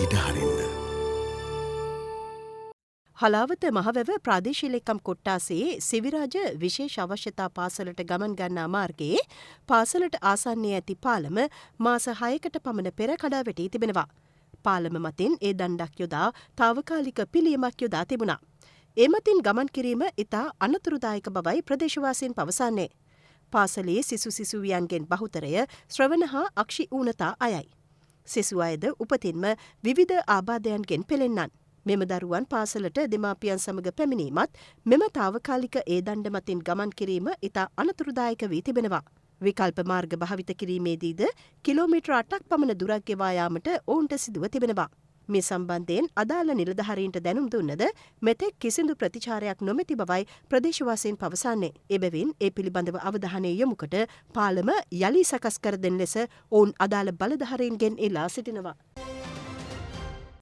ඉඩහරින්න. හලාවත මහවැව ප්‍රාදේශීය ලේකම් කොට්ටාසයේ සිවිරාජ විශේෂ අවශ්‍යතා පාසලට ගමන් ගන්නා මාර්ගයේ පාසලට ආසන්නයේ ඇති පාලම මාස 6කට පමණ පෙර කඩා වැටී තිබෙනවා. පාලම මතින් ඒ දණ්ඩක් යොදා තාවකාලික පිළියමක් යොදා තිබුණා. ඒ මතින් ගමන් කිරීම ඉතා අනතුරුදායක බවයි ප්‍රදේශවාසීන් පවසන්නේ. පාසලේ සිසු සිසුවියන්ගෙන් බහුතරය ශ්‍රවණ හා අක්ෂි ඌනතා අයයි. සිසු අයද උපතින්ම විවිධ ආබාධයන්ගෙන් පෙළෙන්නන්. මෙම දරුවන් පාසලට දෙමාපියන් සමග පැමිණීමත් මෙම තාවකාලික ඒ දණ්ඩ මතින් ගමන් කිරීම ඉතා අනතුරුදායක වී තිබෙනවා. විකල්ප මාර්ග භාවිත කිරීමේදීද කිලෝමීටර් 8ක් පමණ දුරක් ගෙවා යාමට ඔවුන්ට සිදුව තිබෙනවා. මේ සම්බන්ධයෙන් අදාළ නිලධාරීන්ට දැනුම් දුන්නද මෙතෙක් කිසිදු ප්‍රතිචාරයක් නොමැති බවයි ප්‍රදේශවාසීන් පවසන්නේ. එබැවින් ඒ පිළිබඳව අවධානය යොමුකොට පාලම යලි සකස් කර දෙන ලෙස ඔවුන් අදාළ බලධාරීන්ගෙන් ඉල්ලා සිටිනවා.